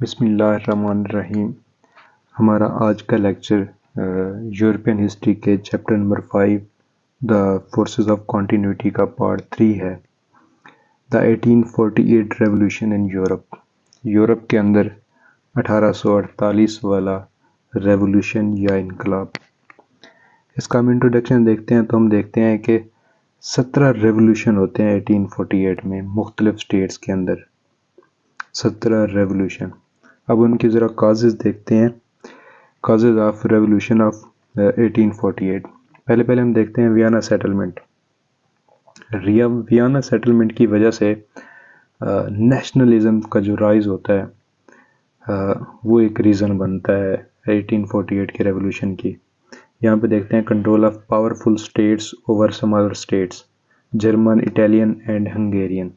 بسم اللہ الرحمن الرحیم۔ ہمارا آج کا لیکچر یورپین ہسٹری کے chapter number 5 the forces of continuity کا پارٹ 3 ہے۔ دا 1848 ریولوشن ان یورپ، یورپ کے اندر 1848 والا ریولوشن یا انقلاب۔ اس کا ہم انٹروڈکشن دیکھتے ہیں تو ہم دیکھتے ہیں کہ 17 ریولوشن ہوتے ہیں 1848 میں مختلف اسٹیٹس کے اندر، 17 ریولوشن۔ اب ان کی ذرا کازز دیکھتے ہیں، کازز آف ریولوشن آف 1848۔ پہلے ہم دیکھتے ہیں ویانا سیٹلمنٹ۔ ویانا سیٹلمنٹ کی وجہ سے نیشنلزم کا جو رائز ہوتا ہے وہ ایک ریزن بنتا ہے 1848 کے ریولوشن کی۔ یہاں پہ دیکھتے ہیں control of powerful states over some other states, German, Italian and Hungarian.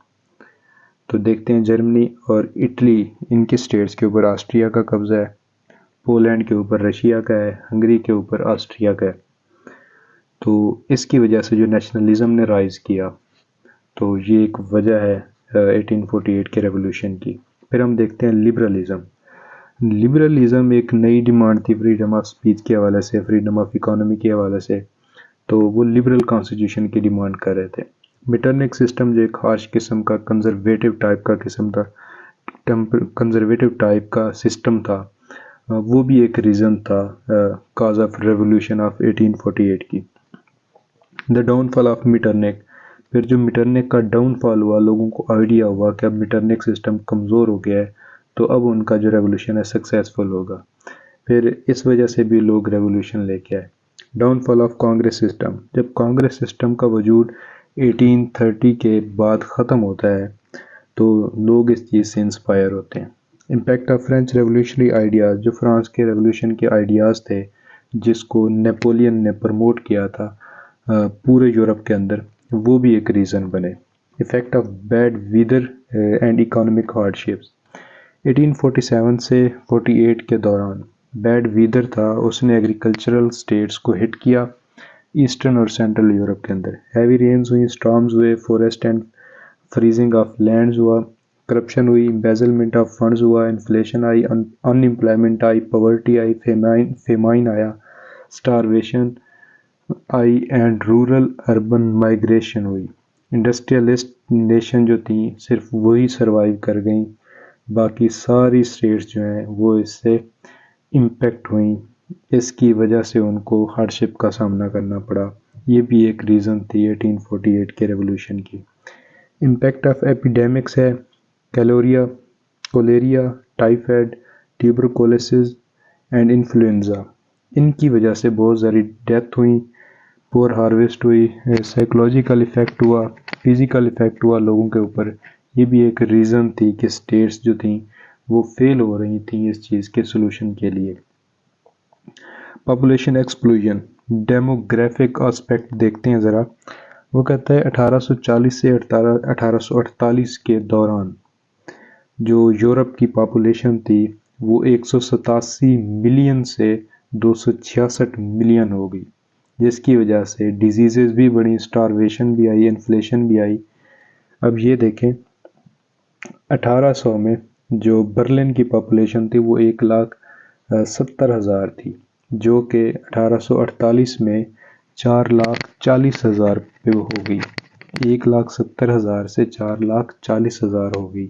تو دیکھتے ہیں جرمنی اور اٹلی، ان کے اسٹیٹس کے اوپر آسٹریا کا قبضہ ہے، پولینڈ کے اوپر رشیا کا ہے، ہنگری کے اوپر آسٹریا کا ہے۔ تو اس کی وجہ سے جو نیشنلزم نے رائز کیا، تو یہ ایک وجہ ہے 1848 کے ریولوشن کی۔ پھر ہم دیکھتے ہیں لبرلزم۔ لبرلزم ایک نئی ڈیمانڈ تھی فریڈم آف اسپیچ کے حوالے سے، فریڈم آف اکانومی کے حوالے سے، تو وہ لبرل کانسٹیٹیوشن کی ڈیمانڈ کر رہے تھے۔ میٹرنک سسٹم جو ایک ہارش قسم کا کنزرویٹو ٹائپ کا قسم تھا، کنزرویٹو ٹائپ کا سسٹم تھا، وہ بھی ایک ریزن تھا کاز آف ریولوشن آف 1848 کی۔ دا ڈاؤن فال آف میٹرنک، پھر جو میٹرنک کا ڈاؤن فال ہوا، لوگوں کو آئیڈیا ہوا کہ اب میٹرنک سسٹم کمزور ہو گیا ہے، تو اب ان کا جو ریولوشن ہے سکسیسفل ہوگا۔ پھر اس وجہ سے بھی لوگ ریولوشن لے کے آئے۔ Down fall of Congress system, جب کانگریس سسٹم کا وجود 1830 کے بعد ختم ہوتا ہے تو لوگ اس چیز سے انسپائر ہوتے ہیں۔ Impact of French revolutionary ideas, جو فرانس کے ریولوشن کے آئیڈیاز تھے جس کو نیپولین نے پروموٹ کیا تھا پورے یورپ کے اندر، وہ بھی ایک ریزن بنے۔ Effect of bad weather and economic hardships, 1847 سے 48 کے دوران بیڈ ویدر تھا، اس نے ایگریکلچرل سٹیٹس کو ہٹ کیا ایسٹرن اور سینٹرل یورپ کے اندر۔ ہیوی رینز ہوئی، سٹارمز ہوئے، frost and freezing of lands ہوا، کرپشن ہوئی، امبیزلمنٹ آف فنڈز ہوا، انفلیشن آئی، ان امپلائمنٹ آئی، پاورٹی آئی، فیمائن آیا، سٹارویشن آئی اینڈ رورل اربن مائگریشن ہوئی۔ انڈسٹریلسٹ نیشن جو تھیں صرف وہی سروائیو کر گئیں، باقی ساری اسٹیٹس جو ہیں وہ اس سے امپیکٹ ہوئیں، اس کی وجہ سے ان کو ہارڈشپ کا سامنا کرنا پڑا۔ یہ بھی ایک ریزن تھی 1848 کے ریولوشن کی۔ امپیکٹ آف ایپیڈیمکس ہے، کولیریا، ٹائیفائڈ، ٹیوبرکلوسس اینڈ انفلوئنزا، ان کی وجہ سے بہت ساری ڈیتھ ہوئیں، پور ہارویسٹ ہوئی، سائیکولوجیکل افیکٹ ہوا، فزیکل افیکٹ ہوا لوگوں کے اوپر۔ یہ بھی ایک ریزن تھی کہ اسٹیٹس جو تھیں وہ فیل ہو رہی تھیں اس چیز کے سلوشن کے لیے۔ پاپولیشن ایکسپلوژن، ڈیموگرافک آسپیکٹ دیکھتے ہیں ذرا۔ وہ کہتا ہے 1840 سے 1848 کے دوران جو یورپ کی پاپولیشن تھی وہ 187 ملین سے 266 ملین ہو گئی، جس کی وجہ سے ڈیزیزز بھی بڑھی، سٹارویشن بھی آئی، انفلیشن بھی آئی۔ اب یہ دیکھیں 1800 میں جو برلن کی پاپولیشن تھی وہ 1,70,000 تھی، جو کہ 1848 میں 4,40,000 پہ ہو گئی، 1,70,000 سے 4,40,000 ہو گئی۔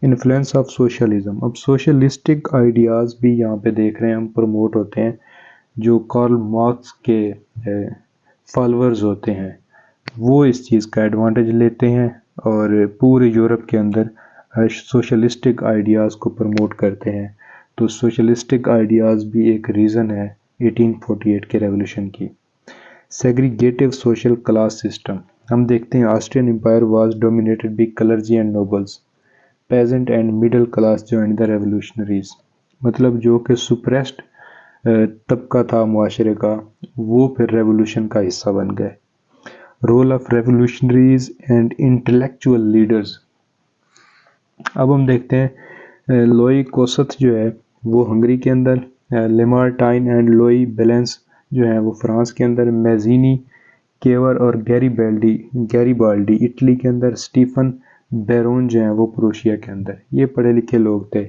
انفلوئنس آف سوشلزم، اب سوشلسٹک آئیڈیاز بھی یہاں پہ دیکھ رہے ہیں ہم پروموٹ ہوتے ہیں، جو کارل مارکس کے فالورز ہوتے ہیں وہ اس چیز کا ایڈوانٹیج لیتے ہیں اور پورے یورپ کے اندر سوشلسٹک آئیڈیاز کو پروموٹ کرتے ہیں۔ تو سوشلسٹک آئیڈیاز بھی ایک ریزن ہے 1848 کے ریولوشن کی۔ سیگریگیٹو سوشل کلاس سسٹم، ہم دیکھتے ہیں Austrian empire was dominated by clergy and nobles, peasant and middle class joined the revolutionaries, مطلب جو کہ سپریسڈ طبقہ تھا معاشرے کا وہ پھر ریولوشن کا حصہ بن گئے۔ Role of revolutionaries and intellectual leaders, اب ہم دیکھتے ہیں لوئی کوست جو ہے وہ ہنگری کے اندر، لیمارٹائن اینڈ لوئی بیلنس جو ہیں وہ فرانس کے اندر، میزینی، کیور اور گیری بالڈی اٹلی کے اندر، سٹیفن بیرون جو ہیں وہ پروشیا کے اندر۔ یہ پڑھے لکھے لوگ تھے۔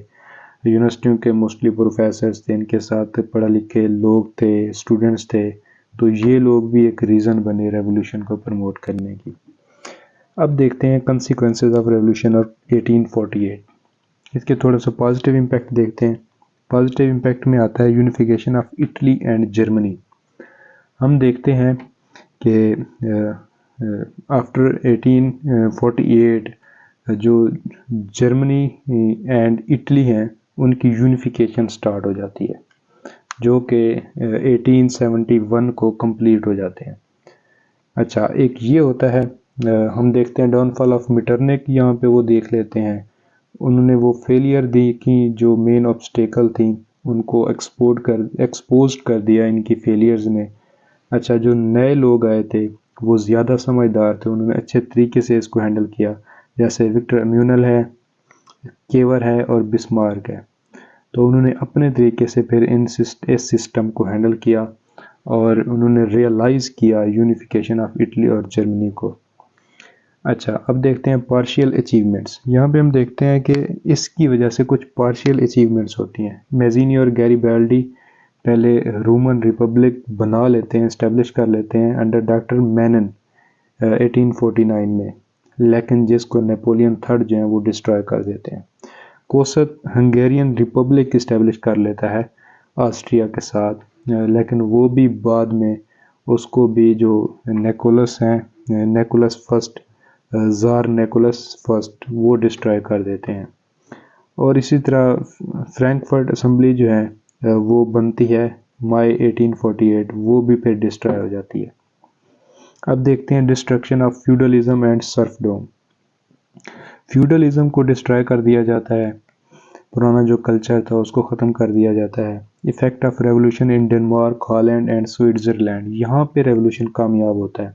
یونیورسٹیوں کے موسٹلی پروفیسرز تھے، ان کے ساتھ پڑھا لکھے لوگ تھے، اسٹوڈنٹس تھے، تو یہ لوگ بھی ایک ریزن بنے ریولوشن کو پروموٹ کرنے کی۔ اب دیکھتے ہیں کنسیکوینسز آف ریولوشن آف 1848۔ اس کے تھوڑا سا پازیٹیو امپیکٹ دیکھتے ہیں۔ پازیٹیو امپیکٹ میں آتا ہے unification of Italy and Germany. ہم دیکھتے ہیں کہ آفٹر 1848 جو جرمنی اینڈ اٹلی ہیں ان کی یونیفیکیشن سٹارٹ ہو جاتی ہے، جو کہ 1871 کو کمپلیٹ ہو جاتے ہیں۔ اچھا، ایک یہ ہوتا ہے، ہم دیکھتے ہیں ڈاؤن فال آف میٹرنک، یہاں پہ وہ دیکھ لیتے ہیں، انہوں نے وہ فیلئر دی کی جو مین آبسٹیکل تھیں ان کو ایکسپوزڈ کر دیا ان کی فیلئرز نے۔ اچھا، جو نئے لوگ آئے تھے وہ زیادہ سمجھدار تھے، انہوں نے اچھے طریقے سے اس کو ہینڈل کیا، جیسے وکٹر ایمینول ہے، کیور ہے اور بسمارک ہے۔ تو انہوں نے اپنے طریقے سے پھر اس سسٹم کو ہینڈل کیا اور انہوں نے ریئلائز کیا یونیفیکیشن آف اٹلی اور جرمنی کو۔ اچھا، اب دیکھتے ہیں پارشیل اچیومنٹس۔ یہاں پہ ہم دیکھتے ہیں کہ اس کی وجہ سے کچھ پارشیل اچیومنٹس ہوتی ہیں۔ میزینی اور گیریبالڈی پہلے رومن ریپبلک بنا لیتے ہیں، اسٹیبلش کر لیتے ہیں انڈر ڈاکٹر مینن 1849 میں، لیکن جس کو نیپولین تھرڈ جو ہیں وہ ڈسٹرائے کر دیتے ہیں۔ کوست ہنگیرین ریپبلک اسٹیبلش کر لیتا ہے آسٹریا کے ساتھ، لیکن وہ بھی بعد میں اس کو بھی جو نیکولس ہیں، نیکولس فرسٹ، زار نیکولس فرسٹ، وہ ڈسٹرائے کر دیتے ہیں۔ اور اسی طرح فرینکفرٹ اسمبلی جو ہے وہ بنتی ہے مئی 1848، وہ بھی پھر ڈسٹرائے ہو جاتی ہے۔ اب دیکھتے ہیں destruction of feudalism and serfdom. Feudalism کو ڈسٹرائے کر دیا جاتا ہے، پرانا جو کلچر تھا اس کو ختم کر دیا جاتا ہے۔ Effect of revolution in Denmark, Holland and Switzerland, یہاں پہ ریولوشن کامیاب ہوتا ہے۔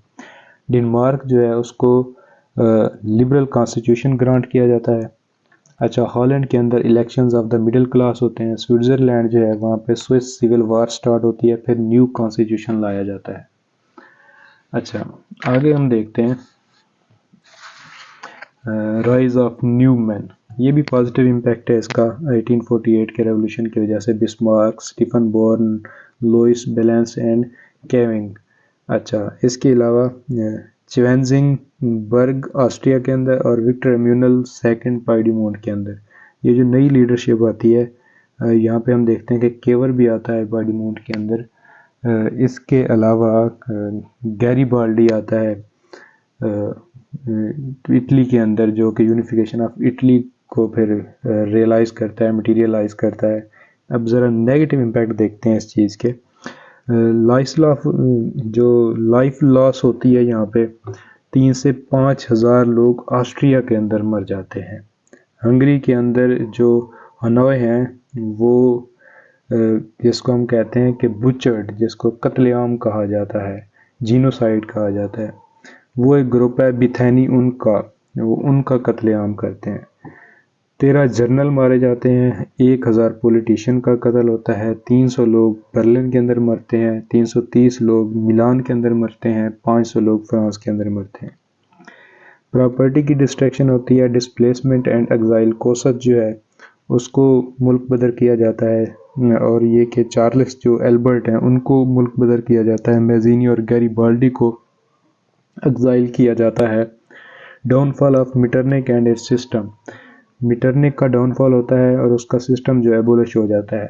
ڈنمارک جو ہے اس کو لبرل کانسٹیٹیوشن گرانٹ کیا جاتا ہے۔ اچھا، ہالینڈ کے اندر elections of the middle class ہوتے ہیں۔ سوئٹزرلینڈ جو ہے وہاں پہ سوئس سول وار سٹارٹ ہوتی ہے، پھر نیو کانسٹیٹیوشن لایا جاتا ہے۔ اچھا، آگے ہم دیکھتے ہیں رائز آف نیو مین۔ یہ بھی پازیٹیو امپیکٹ ہے اس کا 1848 کے ریولوشن کی وجہ سے۔ Bismarck, Stephen Born, Louis Blanc and کیونگ۔ اچھا، اس کے علاوہ چوینزنگ برگ آسٹریا کے اندر اور وکٹر ایمینول سیکنڈ پائیڈیمونٹ کے اندر، یہ جو نئی لیڈرشپ آتی ہے، یہاں پہ ہم دیکھتے ہیں کہ کیور بھی آتا ہے پائیڈیمونٹ کے اندر۔ اس کے علاوہ گیریبالڈی آتا ہے اٹلی کے اندر، جو کہ یونیفیکیشن آف اٹلی کو پھر ریئلائز کرتا ہے، مٹیریلائز کرتا ہے۔ اب ذرا نیگیٹو امپیکٹ دیکھتے ہیں اس چیز کے۔ جو لائف لاس ہوتی ہے یہاں پہ 3 سے 5 ہزار لوگ آسٹریا کے اندر مر جاتے ہیں۔ ہنگری کے اندر جو ہنوئے ہیں وہ جس کو ہم کہتے ہیں کہ بچرڈ، جس کو قتل عام کہا جاتا ہے، جینوسائیڈ کہا جاتا ہے، وہ ایک گروپ ہے بیتھینی، ان کا قتل عام کرتے ہیں۔ 13 جرنل مارے جاتے ہیں، 1000 پولیٹیشین کا قتل ہوتا ہے، 300 لوگ برلن کے اندر مرتے ہیں، 330 لوگ ملان کے اندر مرتے ہیں، 500 لوگ فرانس کے اندر مرتے ہیں۔ پراپرٹی کی ڈسٹریکشن ہوتی ہے، ڈسپلیسمنٹ اینڈ ایگزائل۔ کوست جو ہے اس کو ملک بدر کیا جاتا ہے، اور یہ کہ چارلس جو ایلبرٹ ہیں ان کو ملک بدر کیا جاتا ہے۔ میزینی اور گیریبالڈی کو ایگزائل کیا جاتا ہے۔ Downfall of Metternich and its system. Metternich کا ڈاؤن فال ہوتا ہے اور اس کا سسٹم جو ہے ایبولش ہو جاتا ہے۔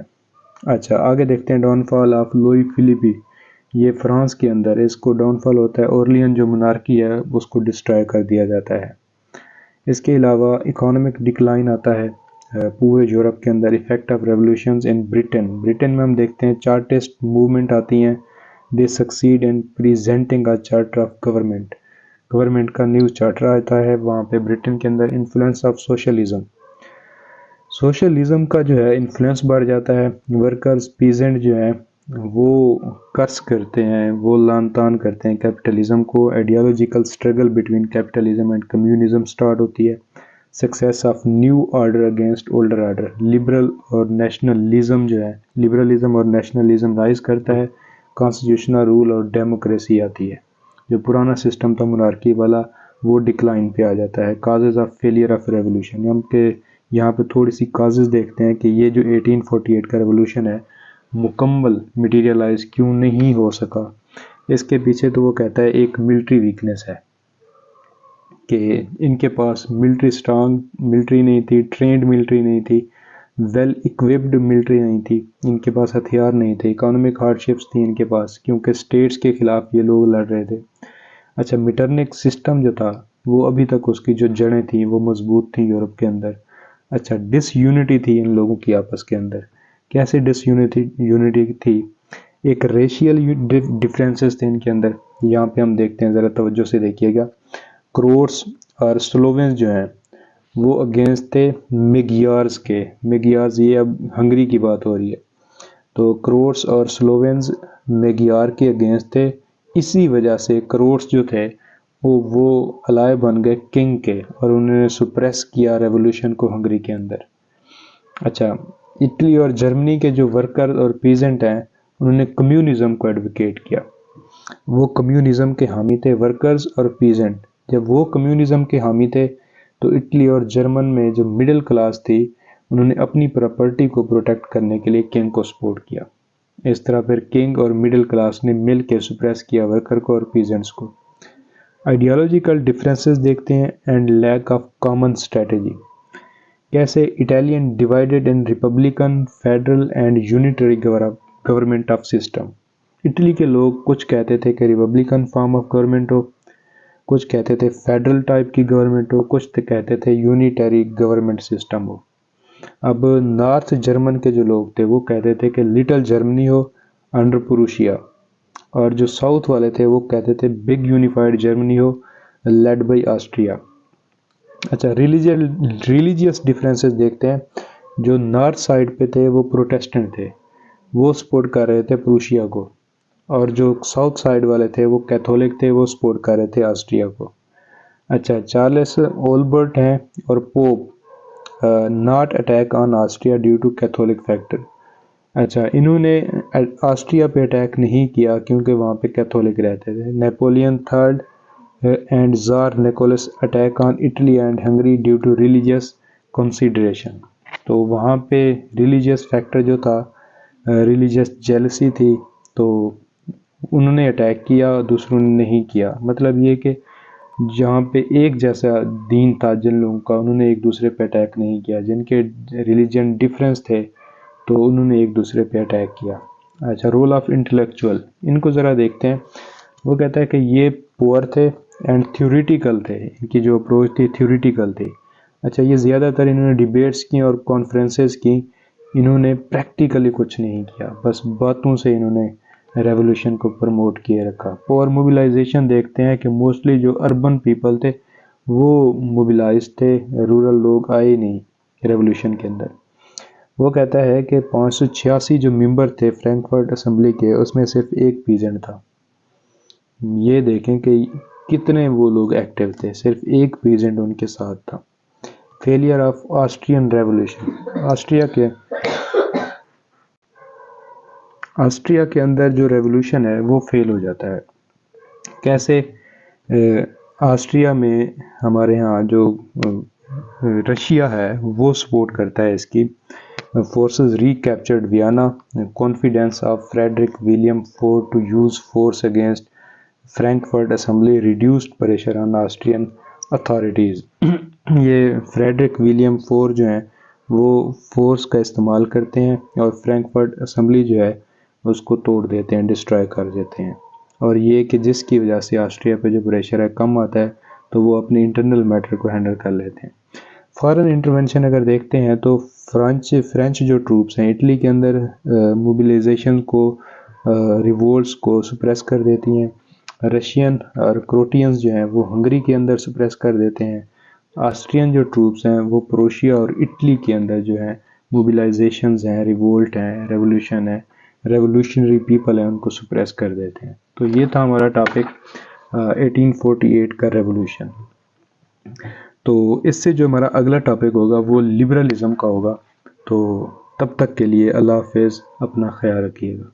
اچھا، آگے دیکھتے ہیں ڈاؤن فال آف لوئی فلپی، یہ فرانس کے اندر اس کو ڈاؤن فال ہوتا ہے۔ اورلین جو منارکی ہے اس کو ڈسٹرائے کر دیا جاتا ہے۔ اس کے علاوہ اکانومک ڈکلائن آتا ہے پورے یورپ کے اندر۔ ایفیکٹ آف ریولوشنز ان برٹن میں ہم دیکھتے ہیں چارٹسٹ موومنٹ آتی ہیں، دے succeed in presenting a charter of government کا نیو چارٹر آتا ہے وہاں پہ برٹن کے اندر۔ انفلوئنس آف سوشلزم کا جو ہے انفلوئنس بڑھ جاتا ہے۔ ورکرز، پیزنٹ جو ہیں وہ کرس کرتے ہیں، وہ لان تان کرتے ہیں کیپٹلزم کو۔ Ideological struggle between capitalism and communism start ہوتی ہے۔ Success of new order against older order. Liberalism اور نیشنلزم رائز کرتا ہے۔ کانسٹیٹیوشنل رول اور ڈیموکریسی آتی ہے۔ جو پرانا سسٹم تھا منارکی والا وہ ڈکلائن پہ آ جاتا ہے۔ Causes of failure of revolution, ہم کہ یہاں پہ تھوڑی سی کازز دیکھتے ہیں کہ یہ جو 1848 کا ریولوشن ہے مکمل میٹیریلائز کیوں نہیں ہو سکا۔ اس کے پیچھے تو وہ کہتا ہے ایک ملٹری ویکنس ہے کہ ان کے پاس ملٹری اسٹرانگ ملٹری نہیں تھی، ٹرینڈ ملٹری نہیں تھی، ویل اکوپڈ ملٹری نہیں تھی، ان کے پاس ہتھیار نہیں تھے، اکانومک ہارڈشپس تھی ان کے پاس کیونکہ سٹیٹس کے خلاف یہ لوگ لڑ رہے تھے۔ اچھا میٹرنک سسٹم جو تھا وہ ابھی تک اس کی جو جڑیں تھیں وہ مضبوط تھیں یورپ کے اندر۔ اچھا ڈس یونٹی تھی ان لوگوں کی آپس کے اندر۔ کیسے ڈس یونٹی تھی؟ ایک ریشیل ڈفرینسز تھے ان کے اندر۔ یہاں پہ ہم دیکھتے ہیں، ذرا توجہ سے دیکھیے گا، کروٹس اور سلوونز جو ہیں وہ اگینسٹ تھے میگیارز کے۔ میگیارز یہ اب ہنگری کی بات ہو رہی ہے، تو کروٹس اور سلوونز میگیار کے اگینسٹ تھے۔ اسی وجہ سے کروٹس جو تھے وہ الائے بن گئے کنگ کے، اور انہوں نے سپریس کیا ریولوشن کو ہنگری کے اندر۔ اچھا اٹلی اور جرمنی کے جو ورکر اور پیزنٹ ہیں انہوں نے کمیونزم کو ایڈوکیٹ کیا، وہ کمیونزم کے حامی تھے ورکرز اور پیزنٹ۔ جب وہ کمیونزم کے حامی تھے تو اٹلی اور جرمن میں جو مڈل کلاس تھی انہوں نے اپنی پراپرٹی کو پروٹیکٹ کرنے کے لیے کنگ کو سپورٹ کیا۔ اس طرح پھر کنگ اور مڈل کلاس نے مل کے سپریس کیا ورکر کو اور پیزنٹس کو۔ آئیڈیالوجیکل ڈفرینسز دیکھتے ہیں and lack of common strategy. کیسے Italian divided in republican, federal and unitary government of system. Italy کے لوگ کچھ کہتے تھے کہ ریپبلکن فارم آف گورنمنٹ ہو، کچھ کہتے تھے فیڈرل ٹائپ کی گورنمنٹ ہو، کچھ کہتے تھے یونیٹری گورنمنٹ سسٹم ہو۔ اب نارتھ جرمن کے جو لوگ تھے وہ کہتے تھے کہ لٹل جرمنی ہو انڈر پروشیا، اور جو ساؤتھ والے تھے وہ کہتے تھے big unified Germany who led by Austria. اچھا ریلیجیس ڈفرینسز دیکھتے ہیں۔ جو نارتھ سائڈ پہ تھے وہ پروٹیسٹنٹ تھے، وہ سپورٹ کر رہے تھے پروشیا کو، اور جو ساؤتھ سائڈ والے تھے وہ کیتھولک تھے، وہ سپورٹ کر رہے تھے آسٹریا کو۔ اچھا چارلس اولبرٹ ہیں اور pope not attack on Austria due to Catholic factor. اچھا انہوں نے آسٹریا پہ اٹیک نہیں کیا کیونکہ وہاں پہ کیتھولک رہتے تھے۔ Napoleon third and tsar Nicholas attack on Italy and Hungary due to religious consideration. تو وہاں پہ ریلیجیس فیکٹر جو تھا، ریلیجیس جیلسی تھی، تو انہوں نے اٹیک کیا، دوسروں نے نہیں کیا۔ مطلب یہ کہ جہاں پہ ایک جیسا دین تھا جن لوگوں کا، انہوں نے ایک دوسرے پہ اٹیک نہیں کیا۔ جن کے ریلیجن ڈفرینس تھے تو انہوں نے ایک دوسرے پہ اٹیک کیا۔ اچھا رول آف انٹلیکچوئل، ان کو ذرا دیکھتے ہیں۔ وہ کہتا ہے کہ یہ پور تھے اینڈ تھیوریٹیکل تھے، ان کی جو اپروچ تھی تھیوریٹیکل تھی۔ اچھا یہ زیادہ تر انہوں نے ڈیبیٹس کی اور کانفرنسز کی، انہوں نے پریکٹیکلی کچھ نہیں کیا، بس باتوں سے انہوں نے ریولوشن کو پروموٹ کیے رکھا۔ پاور موبلائزیشن دیکھتے ہیں کہ موسٹلی جو اربن پیپل تھے وہ موبلائز تھے، رورل لوگ آئے نہیں ریولوشن کے اندر۔ وہ کہتا ہے کہ 586 جو ممبر تھے فرینکفرٹ اسمبلی کے، اس میں صرف ایک پیزنٹ تھا۔ یہ دیکھیں کہ کتنے وہ لوگ ایکٹیو تھے، صرف ایک پیزنٹ ان کے ساتھ تھا۔ Failure of Austrian revolution, Austria کے اندر جو ریولوشن ہے وہ فیل ہو جاتا ہے۔ کیسے؟ آسٹریا میں ہمارے ہاں جو رشیا ہے وہ سپورٹ کرتا ہے اس کی forces recaptured Vienna, confidence of Frederick William four to use force against Frankfurt assembly reduced pressure on Austrian authorities. یہ فریڈرک ولیم فور جو ہیں وہ فورس کا استعمال کرتے ہیں اور فرینکفرٹ اسمبلی جو ہے اس کو توڑ دیتے ہیں، ڈسٹرائے کر دیتے ہیں، اور یہ کہ جس کی وجہ سے آسٹریا پہ جو پریشر ہے کم آتا ہے تو وہ اپنے انٹرنل میٹر کو ہینڈل کر لیتے ہیں۔ فارن انٹرونشن اگر دیکھتے ہیں تو فرینچ جو ٹروپس ہیں اٹلی کے اندر موبلائزیشن کو، ریوولٹس کو سپریس کر دیتی ہیں۔ رشین اور کروٹینز جو ہیں وہ ہنگری کے اندر سپریس کر دیتے ہیں۔ آسٹرین جو ٹروپس ہیں وہ پروشیا اور اٹلی کے اندر جو ہیں موبلائزیشنز ہیں، ریوولٹ ہیں، ریولوشن ہے، ریولوشنری پیپل ہیں، ان کو سپریس کر دیتے ہیں۔ تو یہ تھا ہمارا ٹاپک 1848 کا ریولوشن۔ تو اس سے جو ہمارا اگلا ٹاپک ہوگا وہ لبرلزم کا ہوگا۔ تو تب تک کے لیے اللہ حافظ، اپنا خیال رکھیے گا۔